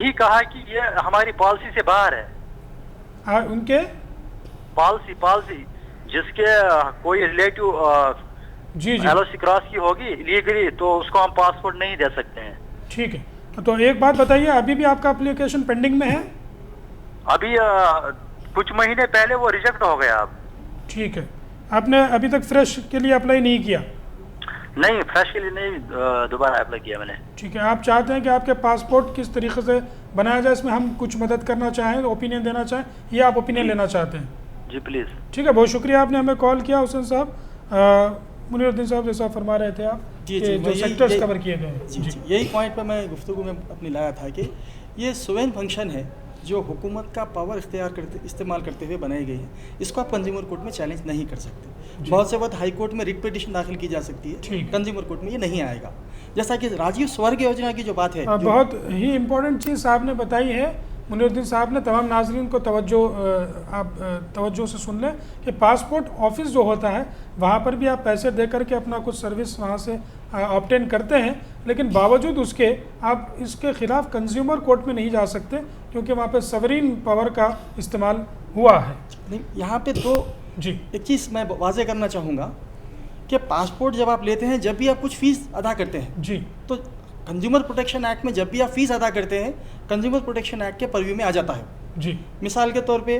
ही कहा कि ये हमारी पॉलिसी से बाहर है। उनके पॉलिसी पॉलिसी जिसके कोई रिलेटिव जी जी एलओसी क्रॉस की होगी लीगली, तो उसको हम पासपोर्ट नहीं दे सकते हैं। ठीक है। तो एक बात बताइए, अभी भी आपका एप्लीकेशन पेंडिंग में है? अभी कुछ महीने पहले वो रिजेक्ट हो गया। अब ठीक है। आपने अभी तक फ्रेश के लिए अप्लाई नहीं किया? नहीं, फ्रेश के लिए नहीं दोबारा अप्लाई किया मैंने। ठीक है। आप चाहते हैं कि आपके पासपोर्ट किस तरीके से बनाया जाए, इसमें हम कुछ मदद करना चाहें, ओपिनियन देना चाहें, या आप ओपिनियन लेना चाहते हैं? जी प्लीज़। ठीक है, बहुत शुक्रिया आपने हमें कॉल किया हुसैन साहब। मुनीरुद्दीन साहब, जैसा फरमा रहे थे आप जी कि जी, जो सेक्टर्स कवर किए गए हैं। जी, यही पॉइंट पर मैं गुफ्तगू में अपनी लाया था कि ये सोवेन फंक्शन है जो हुकूमत का पावर इस्तेमाल करते हुए बनाई गई है। इसको आप कंज्यूमर कोर्ट में चैलेंज नहीं कर सकते। बहुत से वक्त हाई कोर्ट में रिट पिटिशन दाखिल की जा सकती है, कंज्यूमर कोर्ट में ये नहीं आएगा। जैसा कि राजीव स्वर्ग योजना की जो बात है, बहुत ही इम्पोर्टेंट चीज़ आपने बताई है मुनीरुद्दीन साहब ने। तमाम नाजरीन को आप तवज्जो से सुन लें कि पासपोर्ट ऑफिस जो होता है वहाँ पर भी आप पैसे दे करके अपना कुछ सर्विस वहाँ से ऑब्टेन करते हैं, लेकिन बावजूद उसके आप इसके ख़िलाफ़ कंज्यूमर कोर्ट में नहीं जा सकते, क्योंकि वहाँ पे सवरीन पावर का इस्तेमाल हुआ है। नहीं, यहाँ पे तो जी एक चीज़ मैं वाजे करना चाहूँगा कि पासपोर्ट जब आप लेते हैं, जब भी आप कुछ फ़ीस अदा करते हैं जी, तो कंज्यूमर प्रोटेक्शन एक्ट में जब भी आप फीस अदा करते हैं, कंज्यूमर प्रोटेक्शन एक्ट के परव्यू में आ जाता है। जी, मिसाल के तौर पे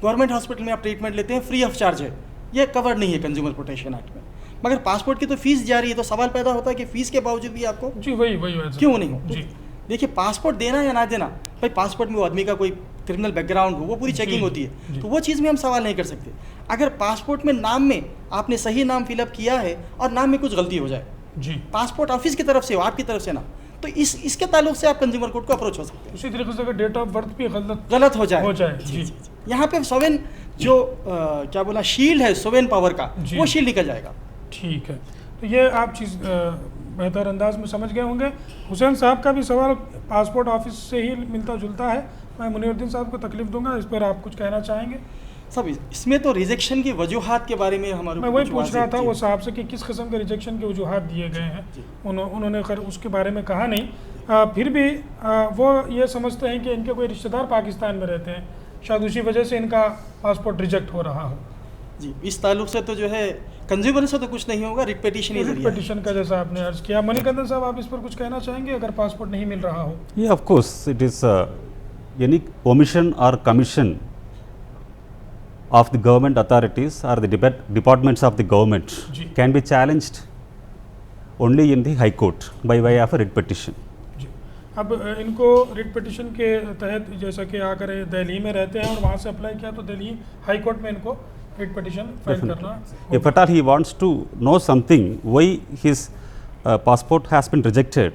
गवर्नमेंट हॉस्पिटल में आप ट्रीटमेंट लेते हैं, फ्री ऑफ चार्ज है, ये कवर नहीं है कंज्यूमर प्रोटेक्शन एक्ट में। मगर पासपोर्ट की तो फीस जा रही है, तो सवाल पैदा होता है कि फीस के बावजूद भी आपको जी, वही क्यों नहीं हो। जी, देखिए, पासपोर्ट देना या ना देना, भाई पासपोर्ट में वो आदमी का कोई क्रिमिनल बैकग्राउंड हो, वो पूरी चेकिंग होती है, तो वो चीज़ में हम सवाल नहीं कर सकते। अगर पासपोर्ट में नाम में आपने सही नाम फिलअप किया है और नाम में कुछ गलती हो जाए, जी, पासपोर्ट ऑफिस की तरफ से हो, आपकी तरफ से ना, तो इसके ताल्लुक से आप कंज्यूमर कोर्ट को अप्रोच हो सकते हैं। उसी तरीके से अगर डेट ऑफ बर्थ भी गलत हो जाए जी, यहाँ पे सोवेन जो क्या बोला शील्ड है सोवेन पावर का, वो शील्ड निकल जाएगा। ठीक है। तो ये आप चीज़ बेहतर अंदाज में समझ गए होंगे। हुसैन साहब का भी सवाल पासपोर्ट ऑफिस से ही मिलता जुलता है। मैं मुनीरुद्दीन साहब को तकलीफ दूंगा, इस पर आप कुछ कहना चाहेंगे? सब इसमें तो रिजेक्शन की वजूहात के बारे में हमारे, मैं वही पूछ रहा था वो साहब से कि किस किस्म के रिजेक्शन के वजूहात दिए गए हैं। उन्होंने खैर उसके बारे में कहा नहीं। फिर भी वो ये समझते हैं कि इनके कोई रिश्तेदार पाकिस्तान में रहते हैं, शायद उसी वजह से इनका पासपोर्ट रिजेक्ट हो रहा हो। जी, इस ताल्लुक से तो जो है कंज्यूमर से तो कुछ नहीं होगा, रिट पिटिशन ही जरिए। रिट पिटिशन का जैसा आपने अर्ज किया। मणिकंदन साहब, आप इस पर कुछ कहना चाहेंगे अगर पासपोर्ट नहीं मिल रहा हो? Yeah, of course, it is any omission or commission of the government authorities or the departments of the government can be challenged only in the High Court by way of a writ petition. अब इनको writ petition के तहत, जैसा कि अगर दिल्ली में रहते हैं और वहाँ से अप्लाई किया, तो दिल्ली हाई कोर्ट में इनको रिट पिटिशन फाइल करना। If at all he wants to know something why his passport has been rejected,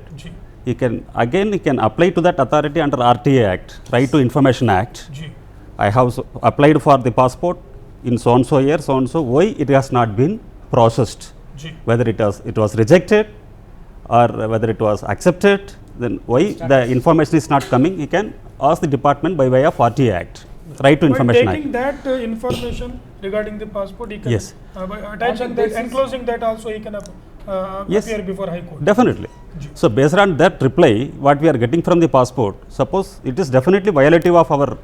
he can apply to that authority under RTA Act, Right to Information Act. I have applied for the passport in so and so year, so and so, why it has not been processed, whether it was rejected or whether it was accepted, then why the information is not coming. He can ask the department by way of RTA Act, Right to Information Act. Taking that information regarding the passport, he can Yes. by attaching that, enclosing that also, he can Yes. appear before High Court. Definitely. So based on that reply, what we are getting from the passport, suppose it is definitely violative of our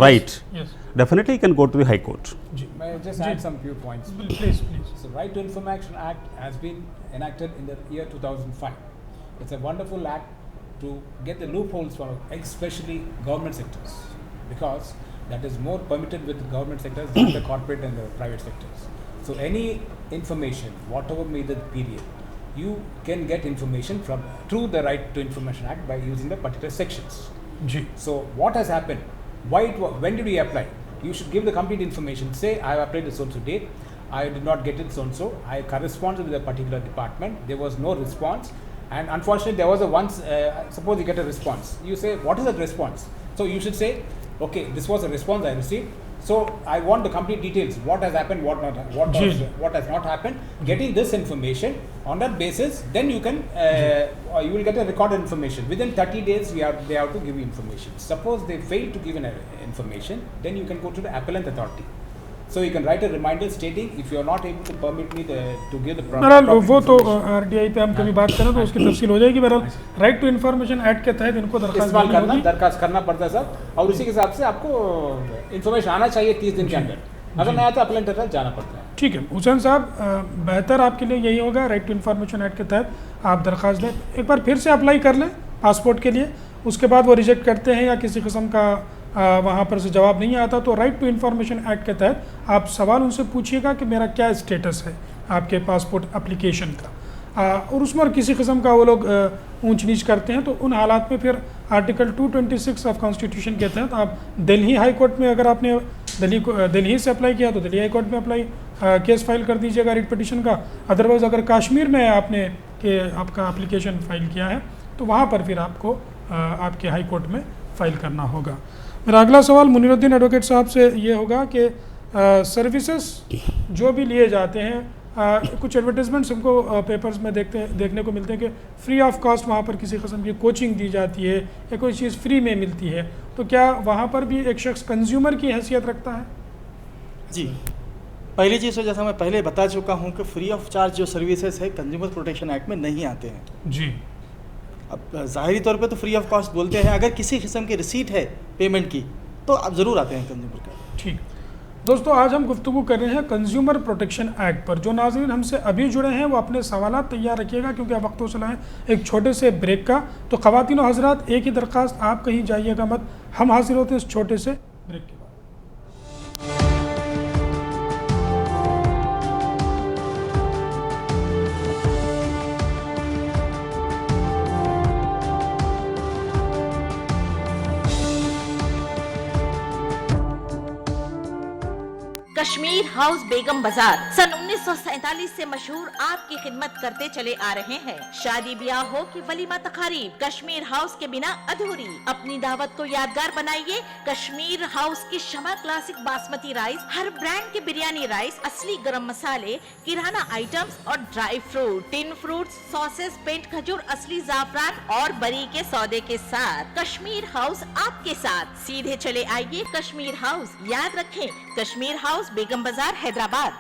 right, Yes. definitely you can go to the High Court. May I just add some few points? Please. So, Right to Information Act has been enacted in the year 2005. It's a wonderful act to get the loopholes for especially government sectors, because that is more permitted with the government sectors than the corporate and the private sectors. So any information, whatever may the period, you can get information from through the Right to Information Act by using the particular sections. So what has happened? When did we apply? You should give the complete information. Say I have applied this so-and-so date, I did not get it so-and-so, I corresponded with a particular department, there was no response, and unfortunately there was a once, suppose you get a response, you say what is that response? So you should say, okay, this was a response I received, so I want the complete details, what has happened, what has not happened. Getting this information, on that basis, then you can you will get a recorded information. Within 30 days they have to give you information. Suppose they fail to give an information, then you can go to the appellant authority. So you can write a reminder stating if you are not able to permit me to give the बहरहाल proper वो तो information. RTI पे हम कभी बात करें तो उसकी तफसील हो जाएगी। बहरहाल राइट टू इन्फॉर्मेशन एक्ट के तहत इनको इस्तेमाल करना दरखास्त दरखास्त करना पड़ता है सर, और उसी के हिसाब से आपको इन्फॉर्मेशन आना चाहिए 30 दिन के अंदर। अगर नहीं आता अपलेंट तक जाना पड़ता है। ठीक है हुसैन साहब, बेहतर आपके लिए यही होगा राइट टू इन्फॉर्मेशन एक्ट के तहत आप दरख्वास्त दें, एक बार फिर से अप्लाई कर लें पासपोर्ट के लिए, उसके बाद वो रिजेक्ट करते हैं या किसी किस्म का वहाँ पर से जवाब नहीं आता तो राइट टू इन्फॉर्मेशन एक्ट के तहत आप सवाल उनसे पूछिएगा कि मेरा क्या स्टेटस है आपके पासपोर्ट एप्लीकेशन का, और उसमें और किसी किस्म का वो लोग ऊंच नीच करते हैं तो उन हालात में फिर आर्टिकल 226 ऑफ कॉन्स्टिट्यूशन के तहत आप दिल्ली हाई कोर्ट में, अगर आपने दिल्ली से अप्लाई किया तो दिल्ली हाई कोर्ट में अप्लाई केस फाइल कर दीजिएगा रिट पिटिशन का। अदरवाइज़ अगर कश्मीर में आपने आपका एप्लीकेशन फाइल किया है तो वहाँ पर फिर आपको आपके हाई कोर्ट में फाइल करना होगा। मेरा अगला सवाल मुनीरुद्दीन एडवोकेट साहब से ये होगा कि सर्विसेज जो भी लिए जाते हैं, कुछ एडवर्टाइजमेंट्स हमको पेपर्स में देखने को मिलते हैं कि फ्री ऑफ कॉस्ट वहाँ पर किसी किस्म की कोचिंग दी जाती है या कोई चीज़ फ्री में मिलती है, तो क्या वहाँ पर भी एक शख्स कंज्यूमर की हैसियत रखता है? जी, पहली चीज़ तो जैसा मैं पहले बता चुका हूँ कि फ्री ऑफ चार्ज जो सर्विसेज है कंज्यूमर प्रोटेक्शन एक्ट में नहीं आते हैं। जी, अब ज़ाहिरी तौर पे तो फ्री ऑफ कॉस्ट बोलते हैं, अगर किसी किस्म की रिसीट है पेमेंट की तो आप ज़रूर आते हैं कंज्यूमर का। ठीक दोस्तों, आज हम गुफ्तगू कर रहे हैं कंज्यूमर प्रोटेक्शन एक्ट पर। जो नाज़रीन हमसे अभी जुड़े हैं वो अपने सवालात तैयार रखिएगा क्योंकि अब वक्त हो चला है एक छोटे से ब्रेक का। तो ख़वातीन और हज़रात, एक ही दरख्वास्त, आप कहीं जाइएगा मत, हम हाजिर होते हैं इस छोटे से ब्रेक के बाद। कश्मीर हाउस बेगम बाजार सन 1947 से मशहूर आपकी खिदमत करते चले आ रहे हैं। शादी ब्याह हो कि वलीमा तकारीब, कश्मीर हाउस के बिना अधूरी। अपनी दावत को यादगार बनाइए कश्मीर हाउस की शमा क्लासिक बासमती राइस, हर ब्रांड के बिरयानी राइस, असली गरम मसाले, किराना आइटम्स और dry fruit, tin fruits, sauces, पेंट खजूर, असली जाफरान और बरी के सौदे के साथ। कश्मीर हाउस आपके साथ। सीधे चले आइए कश्मीर हाउस। याद रखें, कश्मीर हाउस बेगम बाजार, हैदराबाद।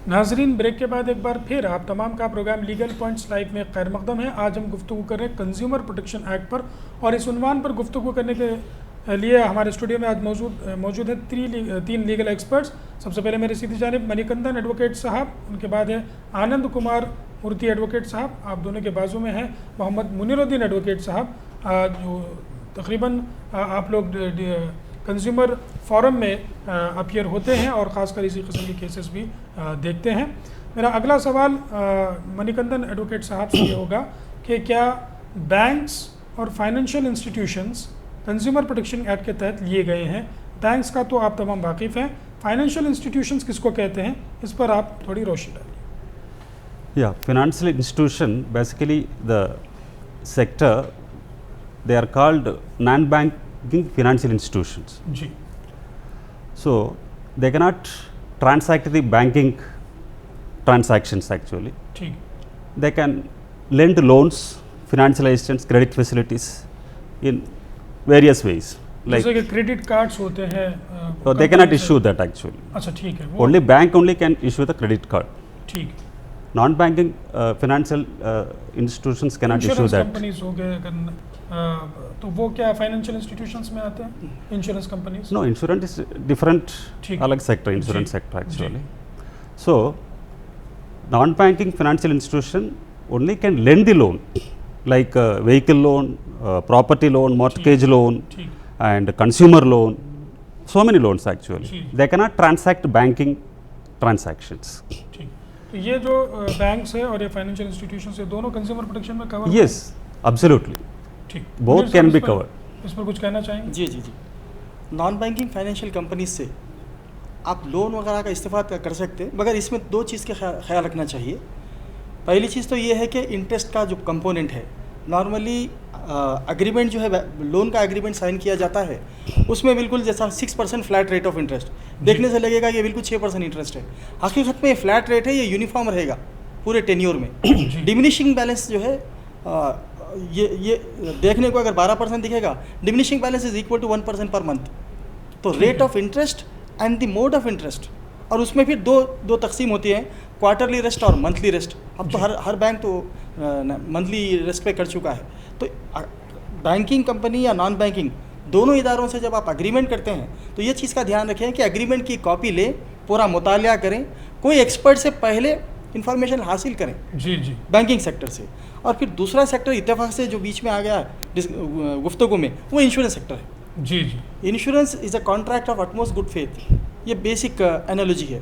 नाजरीन, ब्रेक के बाद एक बार फिर आप तमाम का प्रोग्राम लीगल पॉइंट्स लाइव में खैर मकदम है। आज हम गुफ्तगू कर रहे हैं कंज्यूमर प्रोटेक्शन एक्ट पर, और इस उन्वान पर गुफ्तगू करने के लिए हमारे स्टूडियो में आज मौजूद है तीन लीगल एक्सपर्ट्स। सबसे पहले मेरे सीधी जानिब मणिकंदन एडवोकेट साहब, उनके बाद है आनंद कुमार मूर्ति एडवोकेट साहब, आप दोनों के बाजू में हैं मोहम्मद मुनीरुद्दीन एडवोकेट साहब, जो तकरीबन आप लोग कंज्यूमर फोरम में अपीयर होते हैं और ख़ासकर इसी किस्म के केसेस भी देखते हैं। मेरा अगला सवाल मणिकंदन एडवोकेट साहब से ये होगा कि क्या बैंक्स और financial institutions consumer protection act के तहत लिए गए हैं? बैंक्स का तो आप तमाम वाकिफ़ हैं, फाइनेंशियल इंस्टीट्यूशंस किसको कहते हैं, इस पर आप थोड़ी रोशनी डालिए। Yeah, financial institution, basically the sector, they are called non-banking financial institutions. Ji, So they cannot transact the banking transactions actually. ठीक, They can lend loans, financial assistance, credit facilities in various ways. Like जैसे कि credit cards होते हैं so they cannot company से- issue that actually. अच्छा ठीक है, वो Only bank only can issue the credit card. ठीक। Non-banking financial institutions cannot issue insurance that. Companies हो गए तो वो क्या फाइनेंशियल इंस्टीट्यूशंस में आते हैं? Insurance companies? No, insurance is different, ठीक। अलग sector, insurance ji, sector ji. actually. So, non-banking financial institution only can lend the loan, like vehicle loan, property loan, mortgage loan, ठीक, and consumer loan. So many loans actually. Ji. They cannot transact banking transactions. ठीक। तो ये जो banks है और ये financial institutions है, दोनों कंज्यूमर प्रोटेक्शन में कवर? Yes, absolutely. ठीक। Both मुनीर can साहब, be इस पर- covered. इस पर कुछ कहना चाहेंगे? जी जी जी, नॉन बैंकिंग फाइनेंशियल कंपनीज से आप लोन वगैरह का इस्तेफाद कर सकते हैं, मगर इसमें दो चीज़ का ख्याल रखना चाहिए। पहली चीज़ तो ये है कि इंटरेस्ट का जो कंपोनेंट है नॉर्मली अग्रीमेंट जो है लोन का एग्रीमेंट साइन किया जाता है, उसमें बिल्कुल जैसा 6% फ्लैट रेट ऑफ इंटरेस्ट देखने से लगेगा ये बिल्कुल 6% इंटरेस्ट है। हकीकत में ये फ्लैट रेट है, ये यूनिफॉर्म रहेगा पूरे टेन्योर में। डिमिनिशिंग बैलेंस जो है ये देखने को अगर 12% दिखेगा, diminishing balance is equal to 1% per month. तो rate of interest and the mode of interest, और उसमें फिर दो तकसीम होती है, क्वार्टरली रेस्ट और मंथली रेस्ट। अब तो हर बैंक तो मंथली रेस्ट पे कर चुका है। तो बैंकिंग कंपनी या नॉन बैंकिंग दोनों इदारों से जब आप अग्रीमेंट करते हैं तो ये चीज़ का ध्यान रखें कि अग्रीमेंट की कॉपी लें, पूरा मुतालिया करें, कोई एक्सपर्ट से पहले इंफॉर्मेशन हासिल करें जी जी बैंकिंग सेक्टर से। और फिर दूसरा सेक्टर इत्तेफाक से जो बीच में आ गया है गुफ्तगू में, वो इंश्योरेंस सेक्टर है। जी जी insurance is a contract of utmost good faith, ये बेसिक एनालॉजी है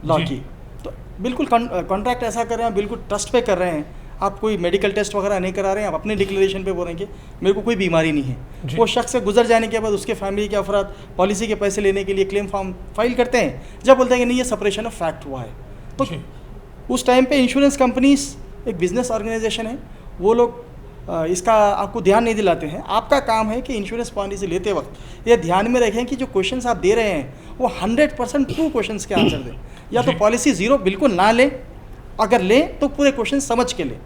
लॉ जी। की। तो बिल्कुल कॉन्ट्रैक्ट ऐसा कर रहे हैं, बिल्कुल ट्रस्ट पे कर रहे हैं, आप कोई मेडिकल टेस्ट वगैरह नहीं करा रहे हैं, आप अपने डिक्लेरेशन पे बोल रहे हैं कि मेरे को कोई बीमारी नहीं है। जी। वो शख्स से गुजर जाने के बाद उसके फैमिली के अफराद पॉलिसी के पैसे लेने के लिए क्लेम फॉर्म फाइल करते हैं, जब बोलते हैं कि नहीं ये सेपरेशन ऑफ फैक्ट हुआ है, तो जी। उस टाइम पे इंश्योरेंस कंपनीज एक बिजनेस ऑर्गेनाइजेशन है, वो लोग इसका आपको ध्यान नहीं दिलाते हैं। आपका काम है कि इंश्योरेंस पॉलिसी लेते वक्त ये ध्यान में रखें कि जो क्वेश्चंस आप दे रहे हैं वो 100% ट्रू क्वेश्चंस के आंसर दें, या तो जी। पॉलिसी ज़ीरो बिल्कुल ना लें, अगर लें तो पूरे क्वेश्चन समझ के लें।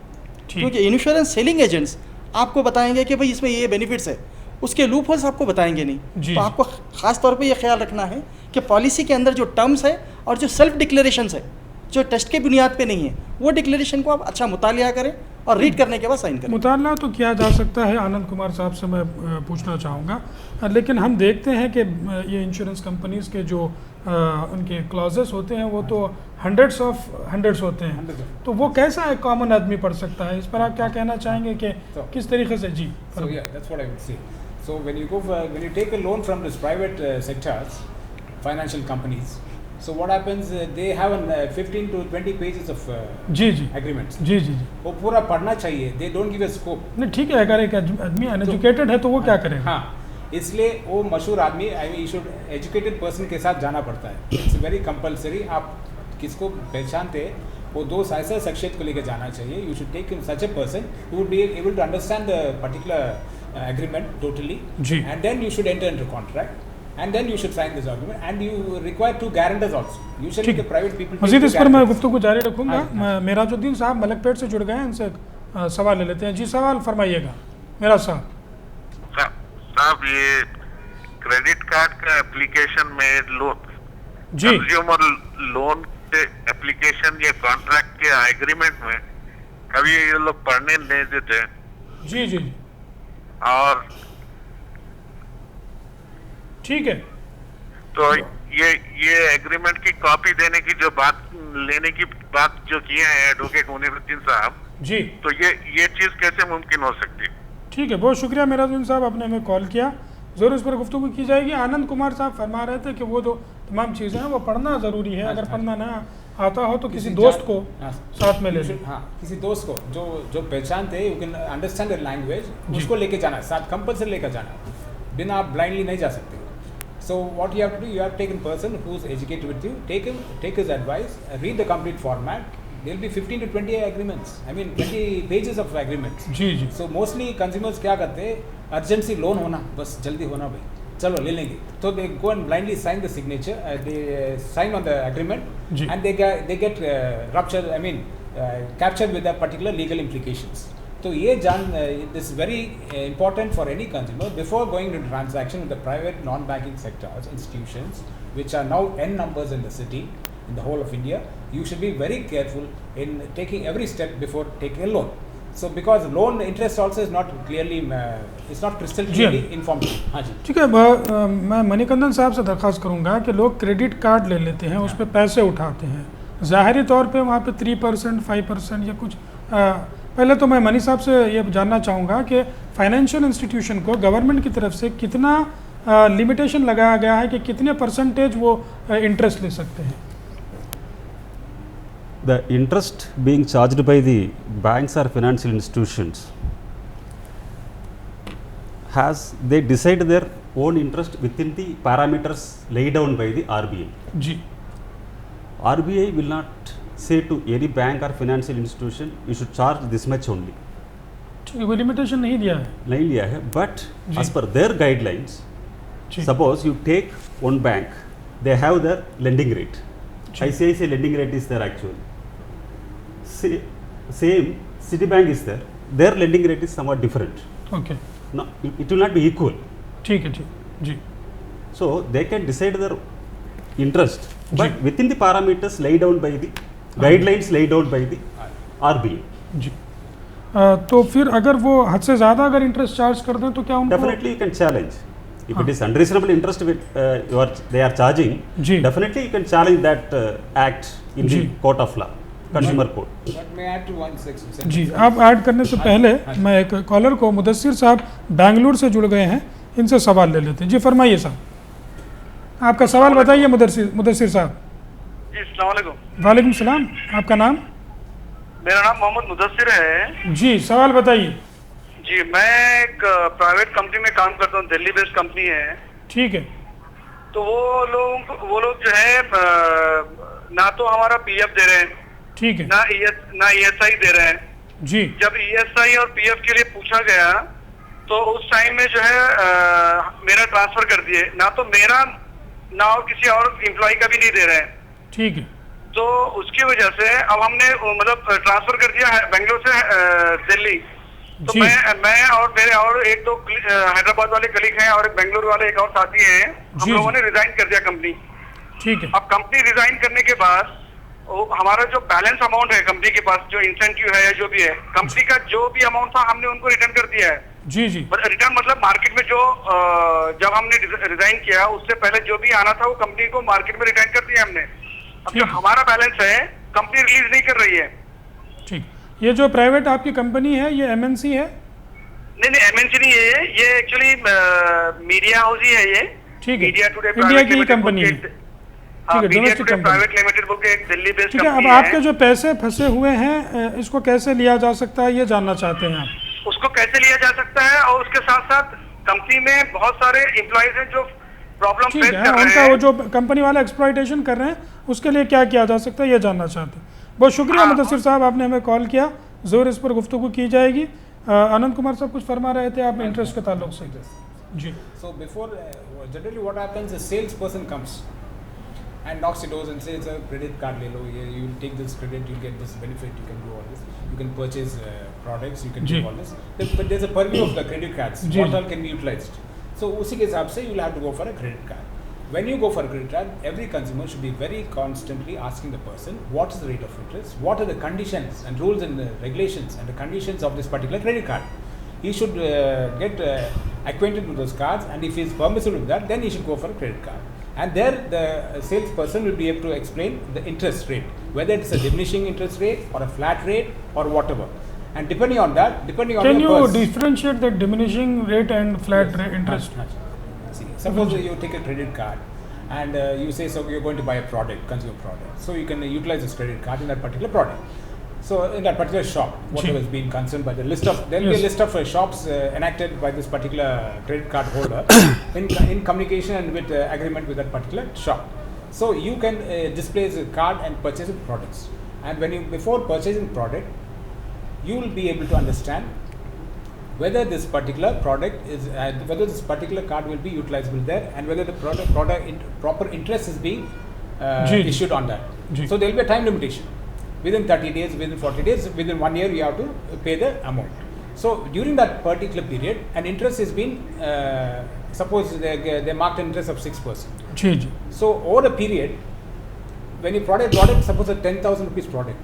क्योंकि इंश्योरेंस सेलिंग एजेंट्स आपको बताएंगे कि भाई इसमें ये बेनिफिट्स है, उसके लूप होल्स आपको बताएंगे नहीं। जी। तो आपको ख़ास तौर पे ये ख्याल रखना है कि पॉलिसी के अंदर जो टर्म्स है और जो सेल्फ डिक्लेरेशंस है, जो टेस्ट के बुनियाद पे नहीं है, वो डिक्लेरेशन को आप अच्छा मुतालिया करें और रीड करने के बाद साइन करें। मुताला तो किया जा सकता है, आनंद कुमार साहब से मैं पूछना चाहूँगा, लेकिन हम देखते हैं कि ये इंश्योरेंस कंपनीज़ के जो उनके क्लॉजेस होते हैं वो तो हंड्रेड्स होते हैं, Hundreds of- तो वो कैसा एक कॉमन आदमी पढ़ सकता है? इस पर आप क्या कहना चाहेंगे कि तो- किस तरीके से? जी So yeah, that's what I would say. So when you take a loan from this private sectors, financial companies, so what happens? They have 15 to 20 pages of ji ji agreements. जी जी जी वो पूरा पढ़ना चाहिए. They don't give a scope. नहीं ठीक है, अगर एक आदमी अनएजुकेटेड है तो वो क्या करेगा? हाँ, इसलिए वो मशहूर आदमी, I mean, should educated person के साथ जाना पड़ता है. It's very compulsory. आप किसको पहचानते हैं, वो दो ऐसे शख्सियत को लेकर जाना चाहिए. You should take such a person who would be able to understand the particular agreement totally, जी। and then you should enter into contract, and then you should sign this agreement, and you require two guarantors also. Usually ठीक the है। private people take मजीद two इस पर मैं guarantors. गुफ्तगू जारी रखूँगा। हाँ। मेराजुद्दीन साहब मलकपेट से जुड़ गए हैं, इनसे सवाल ले लेते हैं। जी सवाल फरमाइएगा मेरा साहब। साहब, ये क्रेडिट कार्ड का एप्लीकेशन में लोन, जी कंज्यूमर लोन के एप्लीकेशन या कॉन्ट्रैक्ट के एग्रीमेंट में कभी ये लोग पढ़ने नहीं देते, जी जी जी और ठीक है। तो ये एग्रीमेंट की कॉपी देने की जो बात, लेने की बात जो किए हैं एडवोकेट मुनीरुद्दीन साहब, जी तो ये चीज कैसे मुमकिन हो सकती? ठीक है, बहुत शुक्रिया मेराजुद्दीन साहब, आपने हमें कॉल किया। ज़रूर इस पर गुफ्तगू की जाएगी। आनंद कुमार साहब फरमा रहे थे कि वो जो तमाम चीज़ें हैं वो पढ़ना ज़रूरी है, अगर पढ़ना ना आता हो तो किसी दोस्त को हाँ, साथ में ले you लें। should- हाँ, किसी दोस्त को जो पहचानते हैं, you can understand the language, उसको लेके जाना, साथ कंपल्सरी लेकर जाना, बिना आप ब्लाइंडली नहीं जा सकते. So what you have to do, you have to take a person who's educated with you, take his advice, read the complete format. There will be 15 to 20 agreements. I mean 20 pages of agreements. Ji ji So mostly consumers क्या करते हैं, urgency loan होना, बस जल्दी होना भाई, चलो ले लेंगे. So they go and blindly sign the signature, they sign on the agreement, ji. and they get ruptured. I mean captured with the particular legal implications. तो ये this is very important for any consumer before going to transaction with the private non-banking sectors, institutions, which are now n numbers in the city, in the whole of India. You should be very careful in taking every step before taking a loan. So because loan interest also is not clearly, it's not crystal जी हाँ। clearly informed. हाँ जी. ठीक है। मैं मणिकंदन साहब से दरख्वास्त करूंगा कि लोग क्रेडिट कार्ड ले लेते हैं, उस पर पैसे उठाते हैं, ज़ाहिरी तौर पे वहाँ पे 3%, 5% या कुछ। पहले तो मैं मनी साहब से ये जानना चाहूँगा कि फाइनेंशियल इंस्टीट्यूशन को गवर्नमेंट की तरफ से कितना लिमिटेशन लगाया गया है कि कितने परसेंटेज वो इंटरेस्ट ले सकते हैं? The interest being charged by the banks or financial institutions they decide their own interest within the parameters laid down by the RBI. जी RBI will not say to any bank or financial institution you should charge this much only. कोई limitation नहीं दिया है। नहीं लिया है, but जी। as per their guidelines, जी। suppose you take one bank, they have their lending rate. जी। ICICI lending rate is there actually. Same Citibank is there. Their lending rate is somewhat different. Okay, No, it will not be equal. ठीक है, ठीक जी। So they can decide their interest, but ji. within the parameters laid down by the guidelines laid down by the RBI. जी। तो फिर अगर वो हद से ज़्यादा अगर इंटरेस्ट चार्ज कर दें तो क्या उनको Definitely you can challenge. If it is unreasonable interest they are charging, ji. definitely you can challenge that act in the ji. court of law, consumer court. But may I add to one section? जी। आप add करने से पहले मैं एक collar को, मुदस्सिर साहब बेंगलुरु से जुड़ गए हैं, इनसे सवाल ले लेते हैं। जी फरमाइए साहब, आपका सवाल बताइए मुदस्सिर साहब। जी अस्सलाम वालेकुम। वालेकुम सलाम, आपका नाम? मेरा नाम मोहम्मद मुदस्सिर है। जी, सवाल बताइए। जी, मैं एक प्राइवेट कंपनी में काम करता हूँ, दिल्ली बेस्ड कंपनी है। ठीक है। तो वो लोग जो है ना तो हमारा पीएफ दे रहे हैं, ठीक है। ना ईएसआई दे रहे हैं। जी। जब ईएसआई और पीएफ के लिए पूछा गया तो उस टाइम में जो है मेरा ट्रांसफर कर दिए, ना तो मेरा ना और किसी और एम्प्लॉय का भी नहीं दे रहे हैं। ठीक है। तो उसकी वजह से अब हमने मतलब ट्रांसफर कर दिया है बेंगलोर से दिल्ली। तो जी। मैं और मेरे और एक दो हैदराबाद वाले कलीग हैं और एक बेंगलुरु वाले एक और साथी हैं, हम जी, लोगों जी। ने रिजाइन कर दिया कंपनी। ठीक है। अब कंपनी रिजाइन करने के बाद हमारा जो बैलेंस अमाउंट है कंपनी के पास, जो इंसेंटिव है या जो भी है, कंपनी का जो भी अमाउंट था हमने उनको रिटर्न कर दिया है। जी। जी। रिटर्न मतलब मार्केट में जो जब हमने रिजाइन किया उससे पहले जो भी आना था वो कंपनी को मार्केट में रिटर्न कर दिया हमने। अब जो ठीक। हमारा बैलेंस है कंपनी रिलीज नहीं कर रही है। ठीक। ये जो प्राइवेट आपकी कंपनी है ये एमएनसी है? नहीं एमएनसी नहीं है ये एक्चुअली मीडिया हाउस ही है ये। ठीक है। मीडिया टुडे इंडिया की कंपनी है। ठीक है, डोमेस्टिक कंपनी। प्राइवेट लिमिटेड बोल के एक दिल्ली बेस्ड ठीक है। अब कंपनी आपके है। जो पैसे फंसे हुए हैं इसको कैसे लिया जा सकता है ये जानना चाहते हैं आप? उसको कैसे लिया जा सकता है और उसके साथ साथ कंपनी में बहुत सारे एम्प्लॉइज हैं जो प्रॉब्लम ठीक फेस है, कर रहे उनका हैं। वो जो कंपनी वाला एक्सप्लॉइटेशन कर रहे हैं उसके लिए क्या किया जा सकता है ये जानना चाहते हैं। बहुत शुक्रिया मुदस्सिर साहब, आपने हमें कॉल किया, ज़रूर इस पर गुफ्तगू की जाएगी। आनंद कुमार साहब कुछ फरमा रहे थे आप इंटरेस्ट के ताल्लुक से। जी। So before, generally what happens, a salesperson comes and knocks the doors and says, credit card le lo, you will take this credit, you get this benefit, you can do all this, you can purchase products, you can do ji. all this. But there's a purview of the credit cards, ji. what all can be utilized. So उसी के हिसाब से you will have to go for a credit card. When you go for a credit card, every consumer should be very constantly asking the person, what is the rate of interest, what are the conditions and rules and regulations and the conditions of this particular credit card. He should get acquainted with those cards, and if he is permissible with that, then he should go for a credit card. And there the salesperson will be able to explain the interest rate, whether it's a diminishing interest rate or a flat rate or whatever. And depending on that, depending on Can your you purse. differentiate the diminishing rate and flat rate interest? See, suppose you take a credit card and you say so you're going to buy a product, consumer product. So you can utilize this credit card in that particular product. So in that particular shop, whatever is being concerned by the list of, there will be a list of shops enacted by this particular credit card holder in communication and with agreement with that particular shop. So you can display the card and purchase the products. And when you, before purchasing product, you will be able to understand whether this particular product is, whether this particular card will be utilizable there, and whether the proper interest is being issued on that. So there will be a time limitation. Within 30 days, within 40 days, within 1 year, you have to pay the amount. So during that particular period, an interest is being, suppose they marked an interest of 6%. So over a period, when you product, suppose a 10,000 rupees product.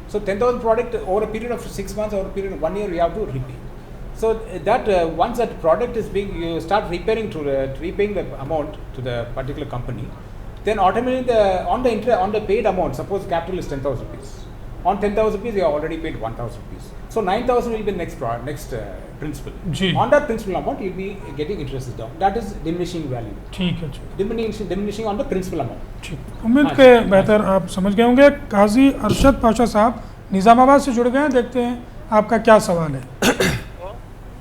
So 10,000 product over a period of 6 months, over a period of 1 year, you have to repay. So that once that product is being, you start repaying the amount to the particular company, then automatically on the paid amount, suppose capital is 10,000 rupees. On 10,000 rupees, you have already paid 1,000 rupees. So 9,000 will be the next principal. On that principal amount, you will be getting interest down. That is diminishing value. ठीक है। Diminishing on the principal amount. ठीक, उम्मीद के बेहतर आप समझ गए होंगे। काजी अरशद पाशा साहब निज़ामाबाद से जुड़ गए हैं, देखते हैं आपका क्या सवाल है।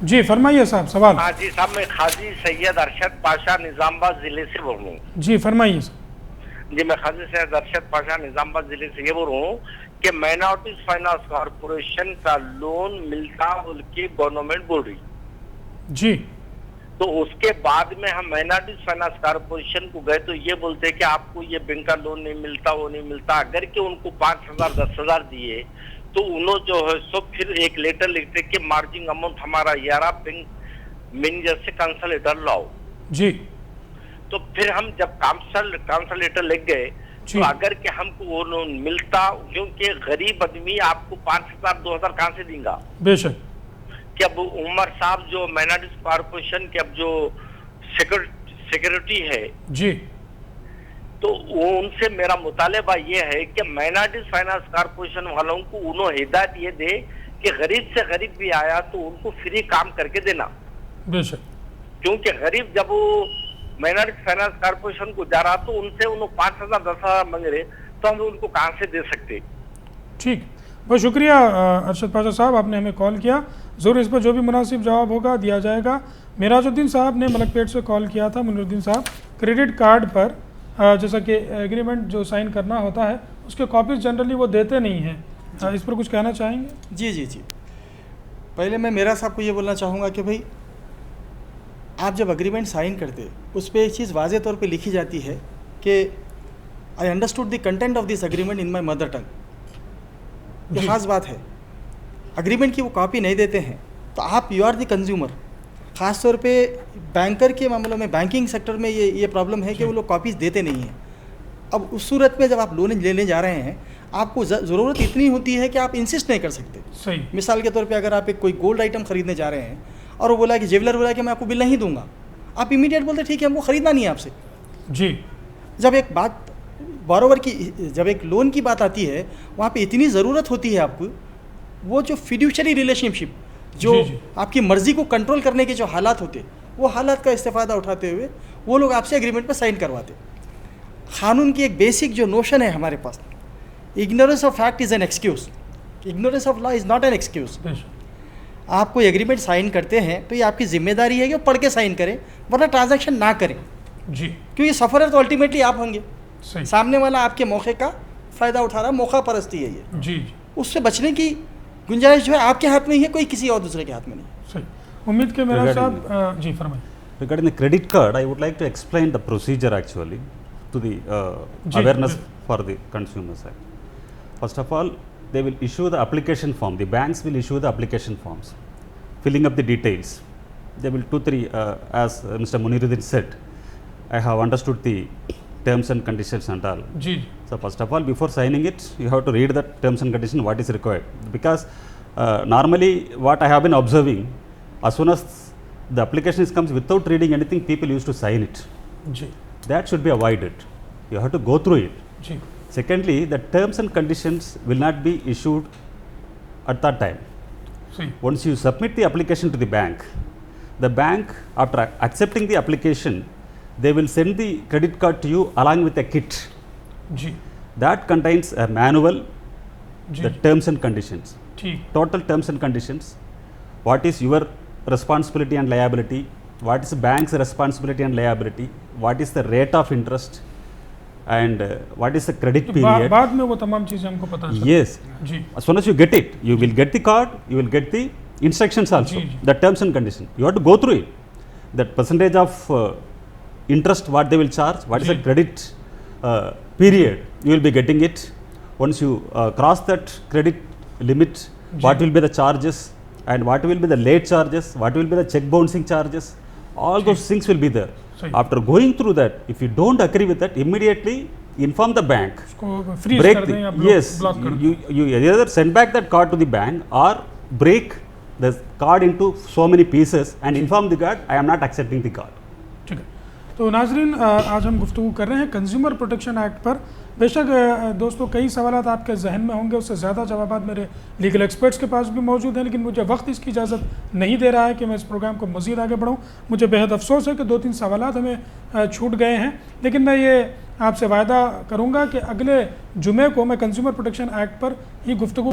जी फरमाइए साहब सवाल। हाँ जी साहब, मैं काजी सैयद अरशद पाशा निजामाबाद जिले से बोल रहा हूँ। जी फरमाइए। जी मैं काजी सैयद अरशद पाशा निजामाबाद जिले से ये बोल रहा हूँ कि माइनॉरिटीज फाइनेंस कॉर्पोरेशन का लोन मिलता बोल के गवर्नमेंट बोल रही। जी। तो उसके बाद में हम माइनॉरिटीज फाइनेंस कॉर्पोरेशन को गए तो ये बोलते हैं कि आपको ये बैंक का लोन नहीं मिलता, वो नहीं मिलता। अगर के उनको 5,000 10,000 दिए तो उन्होंने जो है सो फिर एक लेटर लिखते कि मार्जिन अमाउंट हमारा 11 बैंक मैनेजर से कैंसल लेटर लाओ। जी। तो फिर हम जब कैंसल लेटर लिख गए तो अगर के हमको वो लोन मिलता, क्योंकि गरीब आदमी आपको 5,000 2,000 कहाँ से देगा। बेशक। कि अब उमर साहब जो माइनॉरिटीज कॉर्पोरेशन के अब जो सिक्योरिटी है जी, तो वो उनसे मेरा मुतालबा ये है कि माइनॉरिटीज फाइनेंस कॉर्पोरेशन वालों को उन्होंने हिदायत ये दे कि गरीब से गरीब भी आया तो उनको फ्री काम करके देना। बेशक। क्योंकि गरीब जब वो माइनॉरिटी फाइनेंस कॉर्पोरेशन को जा रहा तो उनसे उन्होंने 5,000 10,000 मांग रहे तो हम उनको कहाँ से दे सकते। ठीक, बहुत शुक्रिया अरशद पाशा साहब, आपने हमें कॉल किया। ज़रूर इस पर जो भी मुनासिब जवाब होगा दिया जाएगा। मिराजुद्दीन साहब ने मलकपेट से कॉल किया था। मुनीरुद्दीन साहब, क्रेडिट कार्ड पर जैसा कि एग्रीमेंट जो साइन करना होता है उसके कॉपीज जनरली वो देते नहीं हैं, इस पर कुछ कहना चाहेंगे? जी जी जी, पहले मैं मेरा साहब को ये बोलना चाहूँगा कि भाई आप जब एग्रीमेंट साइन करते उस पर एक चीज़ वाज़े तौर पे लिखी जाती है कि I understood the content of this agreement in my mother tongue. ये ख़ास बात है। एग्रीमेंट की वो कॉपी नहीं देते हैं तो आप यू आर द कंज्यूमर। ख़ास तौर पे बैंकर के मामलों में, बैंकिंग सेक्टर में ये प्रॉब्लम है कि वो लोग कॉपीज़ देते नहीं हैं। अब उस सूरत में जब आप लोन लेने जा रहे हैं आपको ज़रूरत इतनी होती है कि आप इंसिस्ट नहीं कर सकते। सही। मिसाल के तौर पे अगर आप एक कोई गोल्ड आइटम खरीदने जा रहे हैं और वो बोला कि ज्वेलर बोला कि मैं आपको बिल नहीं दूंगा, आप इमीडिएट बोलते ठीक है हमको ख़रीदना नहीं है आपसे। जी। जब एक बात बॉरोवर की, जब एक लोन की बात आती है वहाँ पे इतनी ज़रूरत होती है आपको, वो जो फिड्यूशरी रिलेशनशिप, जो आपकी मर्ज़ी को कंट्रोल करने के जो हालात होते, वो हालात का इस्तेफ़ादा उठाते हुए वो लोग आपसे एग्रीमेंट पर साइन करवाते। क़ानून की एक बेसिक जो नोशन है हमारे पास, ignorance of fact is an excuse, ignorance of law is not an excuse. आप कोई एग्रीमेंट साइन करते हैं तो ये आपकी जिम्मेदारी है कि वो पढ़ के साइन करें, वरना ट्रांजैक्शन ना करें। जी। क्योंकि सफ़र तो अल्टीमेटली आप होंगे। सही। सामने वाला आपके मौके का फ़ायदा उठा रहा, मौका परस्ती है ये। जी। उससे बचने की गुंजाइश जो है आपके हाथ में ही है, कोई किसी और दूसरे के हाथ में नहीं। सही। उम्मीद के मेरा साहब जी फरमाइए। Regarding the credit card, I would like to explain the procedure actually to the awareness for the consumer side. First of all, they will issue the application form. The banks will issue the application forms, filling up the details. They will 2-3, as Mr. Muniruddin said, I have understood the terms and conditions and all. Ji. So first of all, before signing it, you have to read the terms and conditions what is required, because normally what I have been observing, as soon as the application comes without reading anything, people used to sign it. Ji. That should be avoided. You have to go through it. Ji. Secondly, the terms and conditions will not be issued at that time. सही। Once you submit the application to the bank after accepting the application, they will send the credit card to you along with a kit. Ji. That contains a manual, ji. the terms and conditions, ठीक। total terms and conditions, what is your responsibility and liability, what is the bank's responsibility and liability, what is the rate of interest, and what is the credit period. बाद में वो तमाम चीज़ें हमको पता चलती हैं। Yes. Ji. As soon as you get it, you will get the card, you will get the instructions also, ji, ji. the terms and conditions. You have to go through it. That percentage of interest what they will charge, what is the ji. credit period, you will be getting it. Once you cross that credit limit, what will be the charges, and what will be the late charges, what will be the check bouncing charges, all those things will be there. सही। After going through that, if you don't agree with that, immediately inform the bank. उसको freeze Break कर दें या the, yes, block कर दें। you either send back that card to the bank or break the card into so many pieces and inform the card, I am not accepting the card. ठीक है। तो नाजरीन, आज हम गुफ्तगू कर रहे हैं कंज्यूमर प्रोटेक्शन एक्ट पर। बेशक दोस्तों, कई सवालात आपके जहन में होंगे, उससे ज़्यादा जवाबात मेरे लीगल एक्सपर्ट्स के पास भी मौजूद हैं, लेकिन मुझे वक्त इसकी इजाज़त नहीं दे रहा है कि मैं इस प्रोग्राम को मज़ीद आगे बढ़ाऊँ। मुझे बेहद अफसोस है कि 2-3 सवालात हमें छूट गए हैं, लेकिन मैं ये आपसे वायदा करूँगा कि अगले जुमे को मैं कंज्यूमर प्रोटेक्शन एक्ट पर ही गुफ्तगू